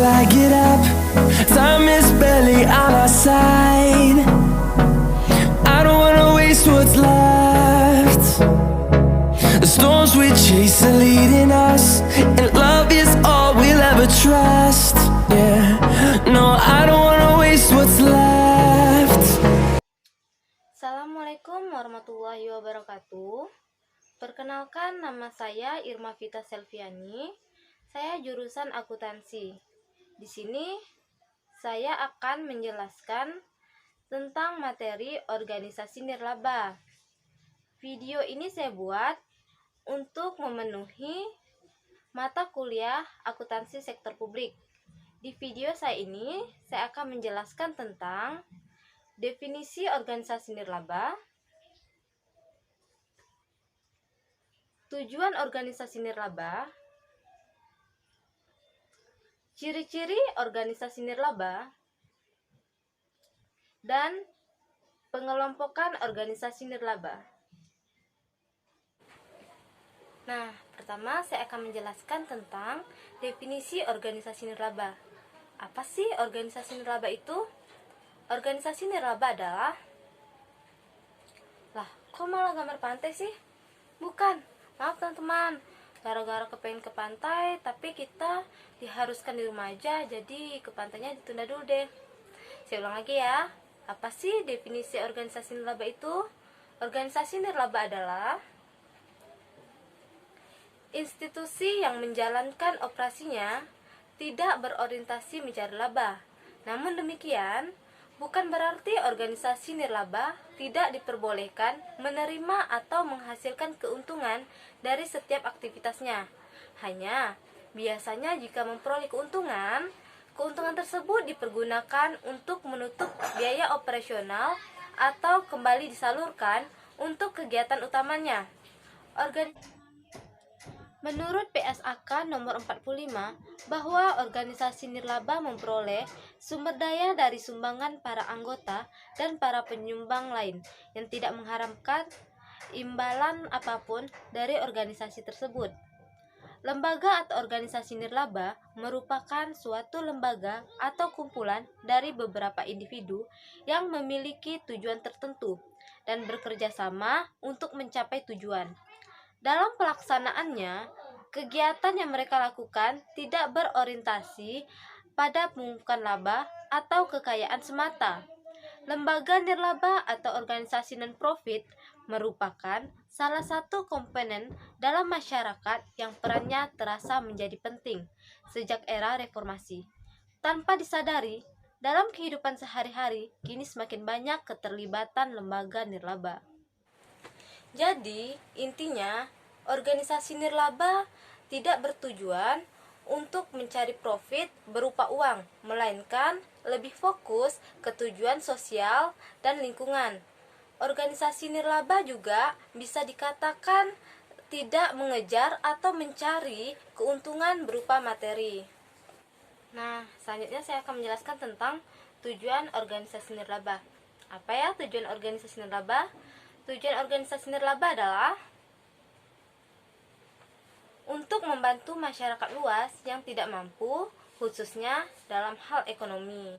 till I get up. Time is barely on our side. I don't wanna waste what's left. The storms we chase are leading us, and love is all we'll ever trust. Yeah, no, I don't wanna waste what's left. Assalamualaikum warahmatullahi wabarakatuh. Perkenalkan, nama saya Irma Vita Selviani. Saya jurusan akuntansi. Di sini saya akan menjelaskan tentang materi organisasi nirlaba. Video ini saya buat untuk memenuhi mata kuliah akuntansi sektor publik. Di video saya ini, saya akan menjelaskan tentang definisi organisasi nirlaba, tujuan organisasi nirlaba, ciri-ciri organisasi nirlaba, dan pengelompokan organisasi nirlaba. Nah, pertama saya akan menjelaskan tentang definisi organisasi nirlaba. Apa sih organisasi nirlaba itu? Organisasi nirlaba adalah... Lah, kok malah gambar pantai sih? Bukan, maaf teman-teman, gara-gara kepengen ke pantai, tapi kita diharuskan di rumah aja, jadi ke pantainya ditunda dulu deh. Saya ulang lagi ya. Apa sih definisi organisasi nirlaba itu? Organisasi nirlaba adalah institusi yang menjalankan operasinya tidak berorientasi mencari laba. Namun demikian, bukan berarti organisasi nirlaba tidak diperbolehkan menerima atau menghasilkan keuntungan dari setiap aktivitasnya. Hanya, biasanya jika memperoleh keuntungan, keuntungan tersebut dipergunakan untuk menutup biaya operasional atau kembali disalurkan untuk kegiatan utamanya. Menurut PSAK nomor 45, bahwa organisasi nirlaba memperoleh sumber daya dari sumbangan para anggota dan para penyumbang lain yang tidak mengharapkan imbalan apapun dari organisasi tersebut. Lembaga atau organisasi nirlaba merupakan suatu lembaga atau kumpulan dari beberapa individu yang memiliki tujuan tertentu dan bekerja sama untuk mencapai tujuan. Dalam pelaksanaannya, kegiatan yang mereka lakukan tidak berorientasi pada mengumpulkan laba atau kekayaan semata. Lembaga nirlaba atau organisasi non-profit merupakan salah satu komponen dalam masyarakat yang perannya terasa menjadi penting sejak era reformasi. Tanpa disadari, dalam kehidupan sehari-hari, kini semakin banyak keterlibatan lembaga nirlaba. Jadi, intinya, organisasi nirlaba tidak bertujuan untuk mencari profit berupa uang, melainkan lebih fokus ke tujuan sosial dan lingkungan. Organisasi nirlaba juga bisa dikatakan tidak mengejar atau mencari keuntungan berupa materi. Nah, selanjutnya saya akan menjelaskan tentang tujuan organisasi nirlaba. Apa ya tujuan organisasi nirlaba? Tujuan organisasi nirlaba adalah untuk membantu masyarakat luas yang tidak mampu, khususnya dalam hal ekonomi.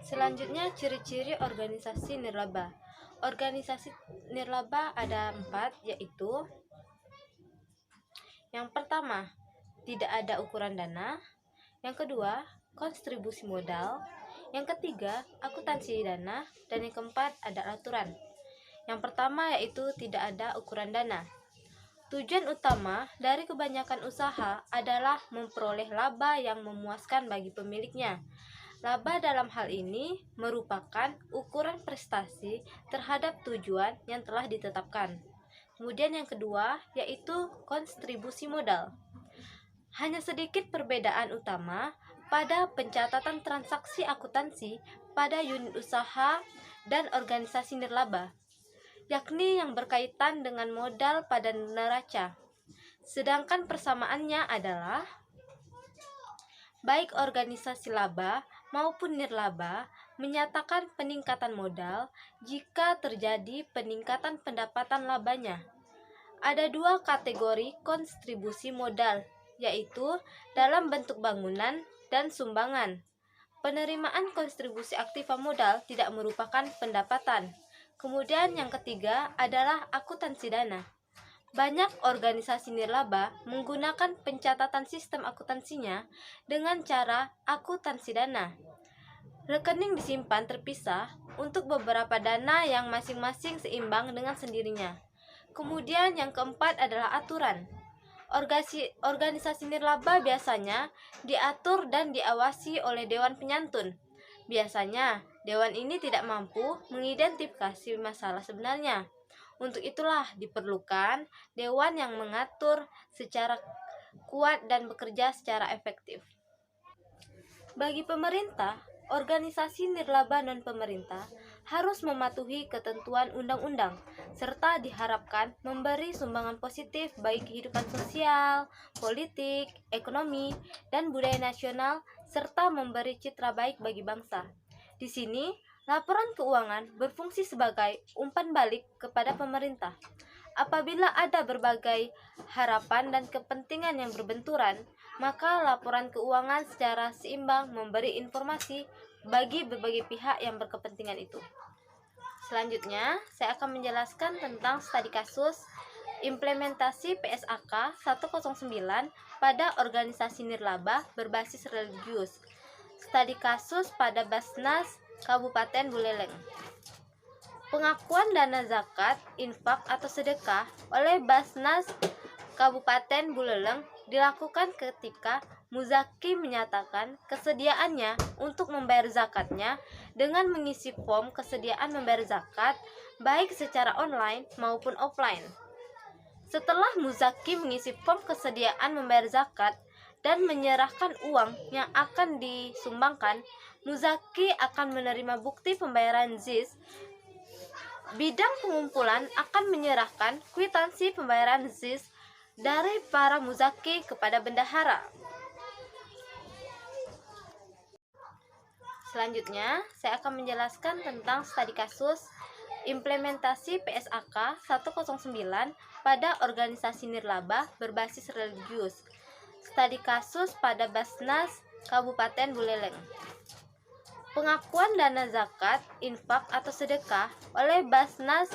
Selanjutnya, ciri-ciri organisasi nirlaba. Organisasi nirlaba ada 4, yaitu: yang pertama, tidak ada ukuran dana. Yang kedua, kontribusi modal. Yang ketiga, akuntansi dana. Dan yang keempat, ada aturan. Yang pertama yaitu tidak ada ukuran dana. Tujuan utama dari kebanyakan usaha adalah memperoleh laba yang memuaskan bagi pemiliknya. Laba dalam hal ini merupakan ukuran prestasi terhadap tujuan yang telah ditetapkan. Kemudian yang kedua yaitu kontribusi modal. Hanya sedikit perbedaan utama pada pencatatan transaksi akuntansi pada unit usaha dan organisasi nirlaba, yakni yang berkaitan dengan modal pada neraca. Sedangkan persamaannya adalah baik organisasi laba maupun nirlaba menyatakan peningkatan modal jika terjadi peningkatan pendapatan labanya. Ada 2 kategori kontribusi modal, yaitu dalam bentuk bangunan dan sumbangan. Penerimaan kontribusi aktiva modal tidak merupakan pendapatan. Kemudian yang ketiga adalah akuntansi dana. Banyak organisasi nirlaba menggunakan pencatatan sistem akuntansinya dengan cara akuntansi dana. Rekening disimpan terpisah untuk beberapa dana yang masing-masing seimbang dengan sendirinya. Kemudian yang keempat adalah aturan. Organisasi nirlaba biasanya diatur dan diawasi oleh Dewan Penyantun. Biasanya, Dewan ini tidak mampu mengidentifikasi masalah sebenarnya. Untuk itulah diperlukan Dewan yang mengatur secara kuat dan bekerja secara efektif. Bagi pemerintah, organisasi nirlaba non-pemerintah harus mematuhi ketentuan undang-undang, serta diharapkan memberi sumbangan positif bagi kehidupan sosial, politik, ekonomi, dan budaya nasional, serta memberi citra baik bagi bangsa. Di sini, laporan keuangan berfungsi sebagai umpan balik kepada pemerintah. Apabila ada berbagai harapan dan kepentingan yang berbenturan, maka laporan keuangan secara seimbang memberi informasi bagi berbagai pihak yang berkepentingan itu. Selanjutnya, saya akan menjelaskan tentang studi kasus implementasi PSAK 109 pada organisasi nirlaba berbasis religius. Studi kasus pada Basnas Kabupaten Buleleng. Pengakuan dana zakat, infak atau sedekah oleh Basnas Kabupaten Buleleng dilakukan ketika muzaki menyatakan kesediaannya untuk membayar zakatnya dengan mengisi form kesediaan membayar zakat baik secara online maupun offline. Setelah muzaki mengisi form kesediaan membayar zakat dan menyerahkan uang yang akan disumbangkan, muzaki akan menerima bukti pembayaran ZIS. Bidang pengumpulan akan menyerahkan kwitansi pembayaran ZIS dari para muzaki kepada bendahara. Selanjutnya, saya akan menjelaskan tentang studi kasus implementasi PSAK 109 pada organisasi nirlaba berbasis religius. Studi kasus pada Basnas Kabupaten Buleleng. Pengakuan dana zakat, infak atau sedekah oleh Basnas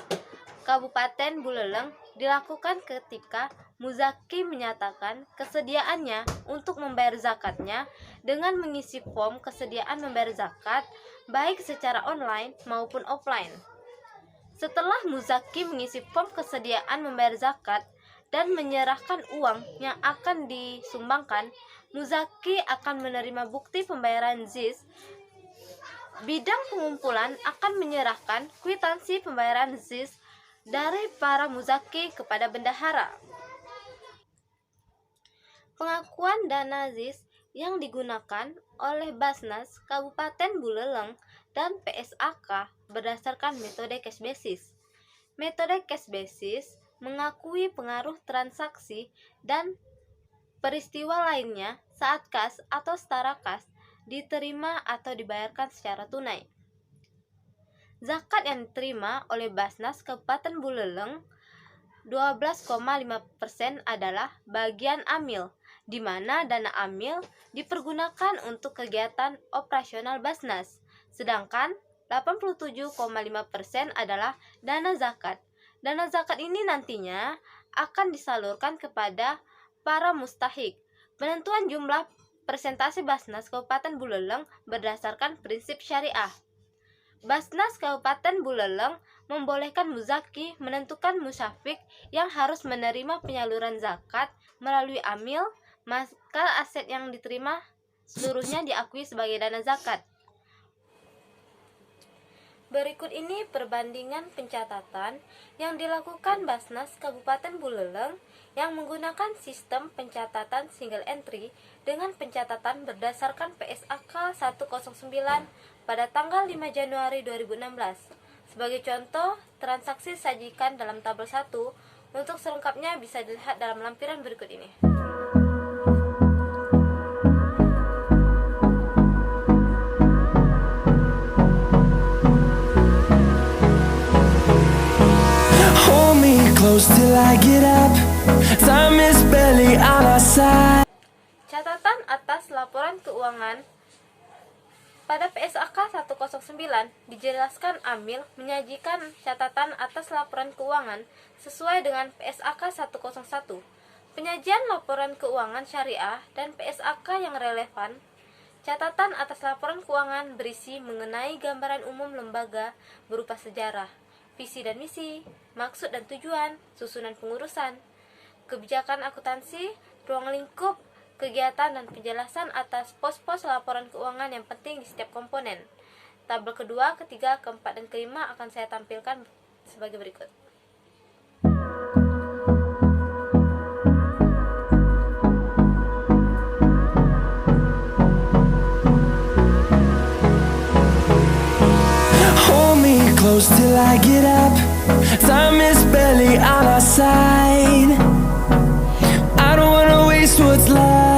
Kabupaten Buleleng dilakukan ketika muzaki menyatakan kesediaannya untuk membayar zakatnya dengan mengisi form kesediaan membayar zakat baik secara online maupun offline. Setelah muzaki mengisi form kesediaan membayar zakat dan menyerahkan uang yang akan disumbangkan, muzaki akan menerima bukti pembayaran ZIS. Bidang pengumpulan akan menyerahkan kwitansi pembayaran ZIS dari para muzaki kepada bendahara. Pengakuan dana ZIS yang digunakan oleh Basnas Kabupaten Buleleng dan PSAK berdasarkan metode cash basis. Metode cash basis mengakui pengaruh transaksi dan peristiwa lainnya saat kas atau setara kas diterima atau dibayarkan secara tunai. Zakat yang diterima oleh Basnas Kabupaten Buleleng 12,5% adalah bagian amil, di mana dana amil dipergunakan untuk kegiatan operasional Basnas, sedangkan 87,5% adalah dana zakat. Dana zakat ini nantinya akan disalurkan kepada para mustahik. Penentuan jumlah persentase Basnas Kabupaten Buleleng berdasarkan prinsip syariah. Basnas Kabupaten Buleleng membolehkan muzaki menentukan musyafik yang harus menerima penyaluran zakat melalui amil, maka aset yang diterima seluruhnya diakui sebagai dana zakat. Berikut ini perbandingan pencatatan yang dilakukan Basnas Kabupaten Buleleng yang menggunakan sistem pencatatan single entry dengan pencatatan berdasarkan PSAK 109 pada tanggal 5 Januari 2016. Sebagai contoh, transaksi disajikan dalam tabel 1. Untuk selengkapnya bisa dilihat dalam lampiran berikut ini. Hold me close till I get up. Time is barely on our side. Catatan atas laporan keuangan. Pada PSAK 109 dijelaskan Amil menyajikan catatan atas laporan keuangan sesuai dengan PSAK 101. Penyajian laporan keuangan syariah dan PSAK yang relevan. Catatan atas laporan keuangan berisi mengenai gambaran umum lembaga berupa sejarah, visi dan misi, maksud dan tujuan, susunan pengurusan, kebijakan akuntansi, ruang lingkup, kegiatan dan penjelasan atas pos-pos laporan keuangan yang penting di setiap komponen. Tabel kedua, ketiga, keempat, dan kelima akan saya tampilkan sebagai berikut. Hold me close till I get up. Time is barely on our side. I don't wanna waste what's left.